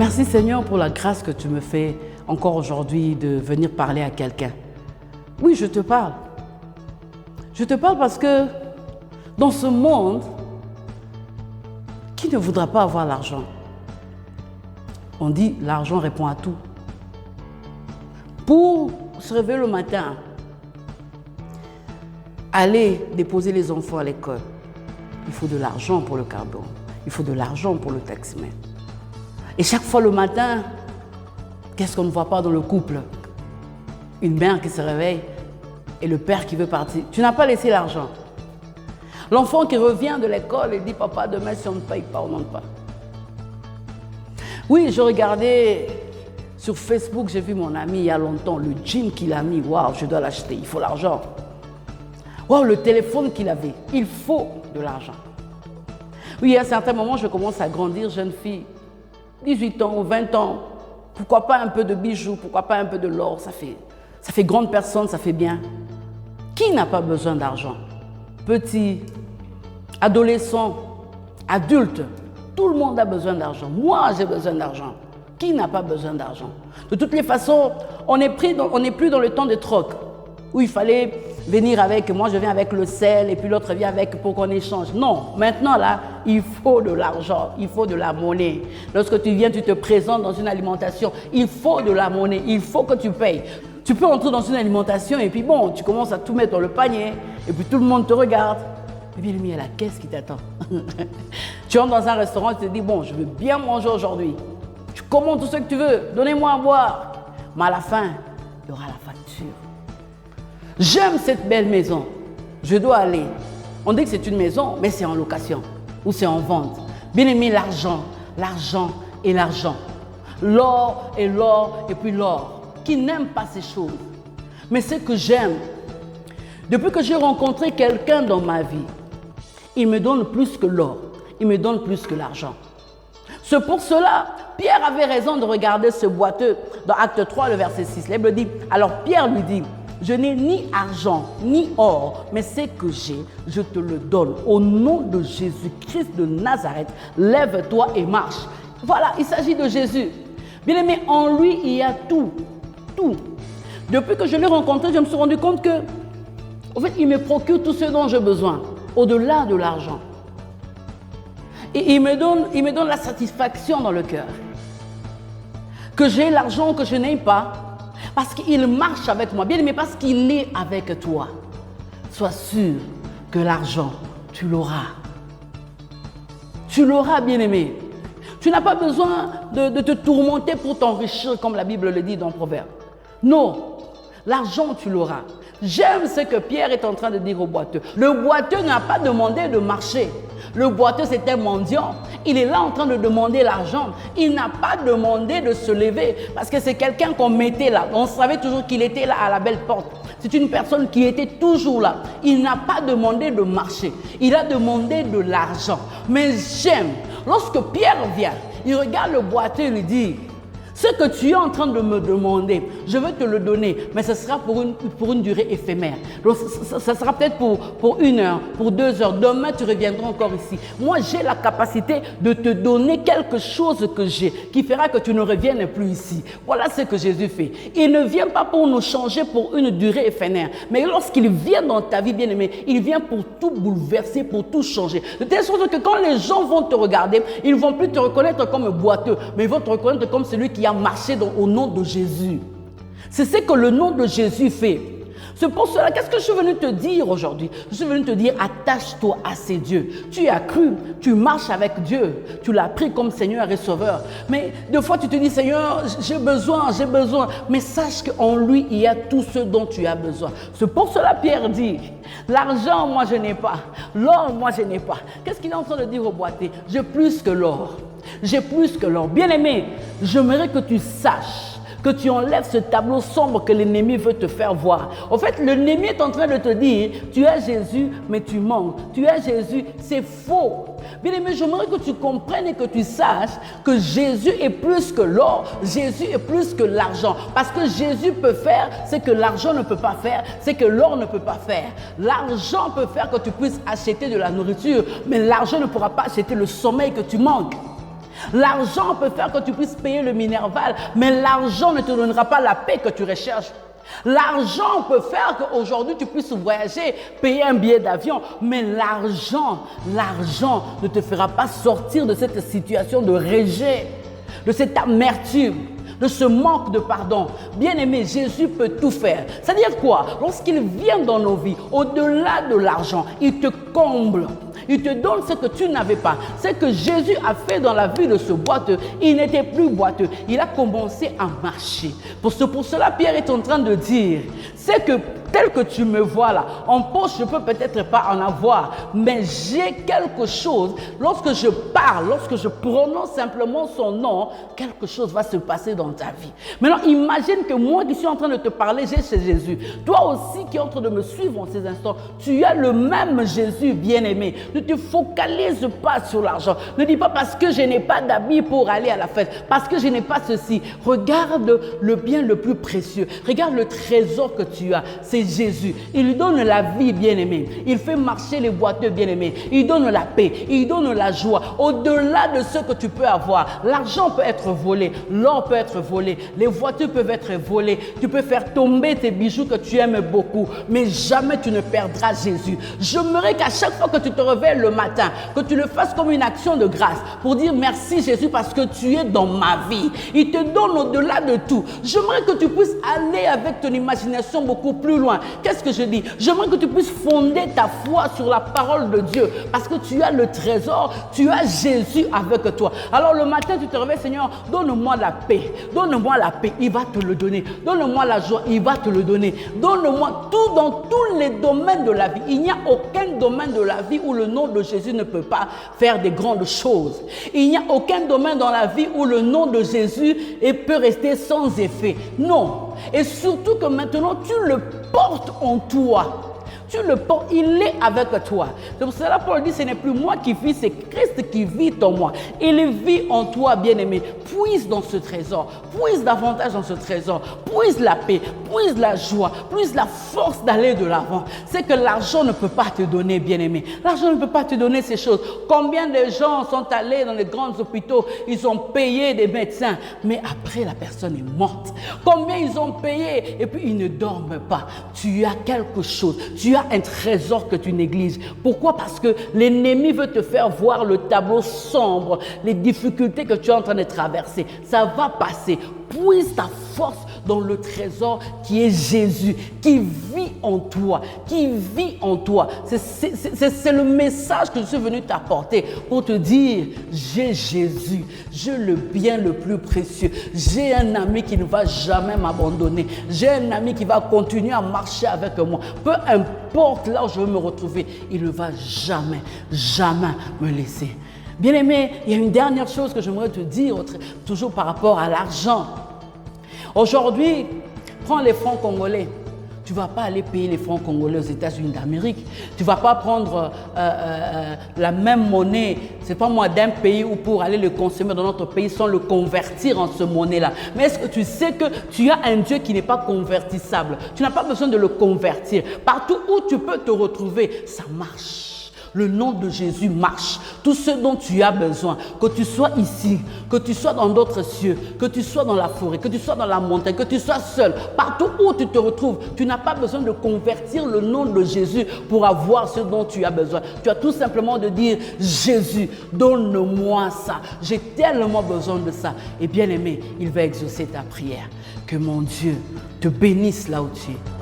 Merci Seigneur pour la grâce que tu me fais encore aujourd'hui de venir parler à quelqu'un. Oui, je te parle. Je te parle parce que dans ce monde, qui ne voudra pas avoir l'argent? On dit l'argent répond à tout. Pour se réveiller le matin, aller déposer les enfants à l'école, il faut de l'argent pour le carburant, il faut de l'argent pour le taximètre. Et chaque fois le matin, qu'est-ce qu'on ne voit pas dans le couple? Une mère qui se réveille et le père qui veut partir. Tu n'as pas laissé l'argent. L'enfant qui revient de l'école et dit « Papa, demain, si on ne paye pas, on n'entre pas. » Oui, je regardais sur Facebook, j'ai vu mon ami il y a longtemps, le jean qu'il a mis. Waouh, je dois l'acheter, il faut l'argent. Waouh, le téléphone qu'il avait, il faut de l'argent. Oui, à certains moments, je commence à grandir, jeune fille. 18 ans, 20 ans, pourquoi pas un peu de bijoux, pourquoi pas un peu de l'or, ça fait grande personne, ça fait bien. Qui n'a pas besoin d'argent? Petit, adolescent, adulte, tout le monde a besoin d'argent. Moi, j'ai besoin d'argent. Qui n'a pas besoin d'argent? De toutes les façons, on n'est plus dans le temps de troc, où il fallait venir avec, moi je viens avec le sel et puis l'autre vient avec pour qu'on échange. Non, maintenant là, il faut de l'argent, il faut de la monnaie. Lorsque tu viens, tu te présentes dans une alimentation, il faut de la monnaie, il faut que tu payes. Tu peux entrer dans une alimentation et puis bon, tu commences à tout mettre dans le panier et puis tout le monde te regarde. Et puis il y a la caisse qui t'attend. Tu entres dans un restaurant et tu te dis, bon, je veux bien manger aujourd'hui. Tu commandes tout ce que tu veux, donnez-moi à boire. Mais à la fin, il y aura la facture. J'aime cette belle maison, je dois aller. On dit que c'est une maison, mais c'est en location ou c'est en vente. Bien aimé, l'argent, l'argent et l'argent. L'or et l'or et puis l'or. Qui n'aime pas ces choses? Mais ce que j'aime, depuis que j'ai rencontré quelqu'un dans ma vie, il me donne plus que l'or, il me donne plus que l'argent. C'est pour cela, Pierre avait raison de regarder ce boiteux dans Acte 3, le verset 6. La Bible dit, alors Pierre lui dit, je n'ai ni argent, ni or, mais ce que j'ai, je te le donne. Au nom de Jésus-Christ de Nazareth, lève-toi et marche. Voilà, il s'agit de Jésus. Bien aimé, en lui, il y a tout. Tout. Depuis que je l'ai rencontré, je me suis rendu compte que, en fait, il me procure tout ce dont j'ai besoin, au-delà de l'argent. Et il me donne la satisfaction dans le cœur. Que j'ai l'argent, que je n'ai pas, parce qu'il marche avec moi, bien aimé, parce qu'il est avec toi. Sois sûr que l'argent, tu l'auras. Tu l'auras, bien aimé. Tu n'as pas besoin de te tourmenter pour t'enrichir, comme la Bible le dit dans Proverbe. Non, l'argent, tu l'auras. J'aime ce que Pierre est en train de dire au boiteux. Le boiteux n'a pas demandé de marcher. Le boiteux, c'était un mendiant. Il est là en train de demander l'argent. Il n'a pas demandé de se lever parce que c'est quelqu'un qu'on mettait là. On savait toujours qu'il était là à la belle porte. C'est une personne qui était toujours là. Il n'a pas demandé de marcher. Il a demandé de l'argent. Mais j'aime, lorsque Pierre vient, il regarde le boiteux et lui dit, ce que tu es en train de me demander, je veux te le donner, mais ce sera pour une durée éphémère. Donc, ça sera peut-être pour 1 heure, pour 2 heures. Demain, tu reviendras encore ici. Moi, j'ai la capacité de te donner quelque chose que j'ai, qui fera que tu ne reviennes plus ici. Voilà ce que Jésus fait. Il ne vient pas pour nous changer pour une durée éphémère, mais lorsqu'il vient dans ta vie, bien-aimée, il vient pour tout bouleverser, pour tout changer. De telle sorte que quand les gens vont te regarder, ils ne vont plus te reconnaître comme boiteux, mais ils vont te reconnaître comme celui qui a marché au nom de Jésus. C'est ce que le nom de Jésus fait. C'est pour cela, qu'est-ce que je suis venu te dire aujourd'hui? Je suis venu te dire, attache-toi à ces dieux. Tu as cru, tu marches avec Dieu, tu l'as pris comme Seigneur et Sauveur. Mais des fois, tu te dis, Seigneur, j'ai besoin. Mais sache qu'en lui, il y a tout ce dont tu as besoin. C'est pour cela, Pierre dit, l'argent, moi, je n'ai pas. L'or, moi, je n'ai pas. Qu'est-ce qu'il est en train de dire au boiteux? J'ai plus que l'or. J'ai plus que l'or. Bien-aimé, j'aimerais que tu saches, que tu enlèves ce tableau sombre que l'ennemi veut te faire voir. En fait, l'ennemi est en train de te dire, tu as Jésus, mais tu manques. Tu as Jésus, c'est faux. Bien-aimé, j'aimerais que tu comprennes et que tu saches que Jésus est plus que l'or. Jésus est plus que l'argent. Parce que Jésus peut faire ce que l'argent ne peut pas faire, ce que l'or ne peut pas faire. L'argent peut faire que tu puisses acheter de la nourriture, mais l'argent ne pourra pas acheter le sommeil que tu manques. L'argent peut faire que tu puisses payer le Minerval, mais l'argent ne te donnera pas la paix que tu recherches. L'argent peut faire qu'aujourd'hui tu puisses voyager, payer un billet d'avion, mais l'argent ne te fera pas sortir de cette situation de rejet, de cette amertume, de ce manque de pardon. Bien-aimé, Jésus peut tout faire. C'est-à-dire quoi? Lorsqu'il vient dans nos vies, au-delà de l'argent, il te comble. Il te donne ce que tu n'avais pas. Ce que Jésus a fait dans la vie de ce boiteux, il n'était plus boiteux. Il a commencé à marcher. Pour cela, Pierre est en train de dire, c'est que tel que tu me vois là, en poche, je ne peux peut-être pas en avoir, mais j'ai quelque chose. Lorsque je parle, lorsque je prononce simplement son nom, quelque chose va se passer dans ta vie. Maintenant, imagine que moi qui suis en train de te parler, j'ai chez Jésus. Toi aussi qui es en train de me suivre en ces instants, tu as le même Jésus bien-aimé. Ne te focalise pas sur l'argent. Ne dis pas parce que je n'ai pas d'habits pour aller à la fête, parce que je n'ai pas ceci. Regarde le bien le plus précieux. Regarde le trésor que tu as. C'est Jésus. Il lui donne la vie, bien-aimé. Il fait marcher les boiteux, bien-aimé. Il donne la paix. Il donne la joie. Au-delà de ce que tu peux avoir, l'argent peut être volé. L'or peut être volé. Les voitures peuvent être volées. Tu peux faire tomber tes bijoux que tu aimes beaucoup. Mais jamais tu ne perdras Jésus. J'aimerais qu'à chaque fois que tu te réveilles le matin, que tu le fasses comme une action de grâce pour dire merci Jésus parce que tu es dans ma vie. Il te donne au-delà de tout. J'aimerais que tu puisses aller avec ton imagination beaucoup plus loin. Qu'est-ce que je dis? J'aimerais que tu puisses fonder ta foi sur la parole de Dieu parce que tu as le trésor, tu as Jésus avec toi. Alors le matin, tu te réveilles, Seigneur, donne-moi la paix. Donne-moi la paix, il va te le donner. Donne-moi la joie, il va te le donner. Donne-moi tout dans tous les domaines de la vie. Il n'y a aucun domaine de la vie où le nom de Jésus ne peut pas faire des grandes choses. Il n'y a aucun domaine dans la vie où le nom de Jésus peut rester sans effet. Non. Et surtout que maintenant, tu le portes en toi. Tu le portes, il est avec toi. C'est pour cela Paul dit, ce n'est plus moi qui vis, c'est Christ qui vit en moi. Il vit en toi, bien-aimé. Puise dans ce trésor, puise davantage dans ce trésor, puise la paix, puise la joie, puise la force d'aller de l'avant. C'est que l'argent ne peut pas te donner, bien-aimé. L'argent ne peut pas te donner ces choses. Combien de gens sont allés dans les grands hôpitaux, ils ont payé des médecins, mais après la personne est morte. Combien ils ont payé et puis ils ne dorment pas. Tu as quelque chose, tu as un trésor que tu négliges. Pourquoi? Parce que l'ennemi veut te faire voir le tableau sombre, les difficultés que tu es en train de traverser. Ça va passer. Puise ta force dans le trésor qui est Jésus, qui vit en toi, qui vit en toi. C'est le message que je suis venu t'apporter pour te dire, j'ai Jésus, j'ai le bien le plus précieux, j'ai un ami qui ne va jamais m'abandonner, j'ai un ami qui va continuer à marcher avec moi. Peu importe là où je veux me retrouver, il ne va jamais, jamais me laisser. Bien-aimé, il y a une dernière chose que j'aimerais te dire, toujours par rapport à l'argent. Aujourd'hui, prends les francs congolais. Tu ne vas pas aller payer les francs congolais aux États-Unis d'Amérique. Tu ne vas pas prendre la même monnaie, c'est pas moi, d'un pays ou pour aller le consommer dans notre pays sans le convertir en ce monnaie-là. Mais est-ce que tu sais que tu as un Dieu qui n'est pas convertissable? Tu n'as pas besoin de le convertir. Partout où tu peux te retrouver, ça marche. Le nom de Jésus marche. Tout ce dont tu as besoin, que tu sois ici, que tu sois dans d'autres cieux, que tu sois dans la forêt, que tu sois dans la montagne, que tu sois seul, partout où tu te retrouves, tu n'as pas besoin de convertir le nom de Jésus pour avoir ce dont tu as besoin. Tu as tout simplement de dire, Jésus, donne-moi ça. J'ai tellement besoin de ça. Et bien aimé, il va exaucer ta prière. Que mon Dieu te bénisse là où tu es.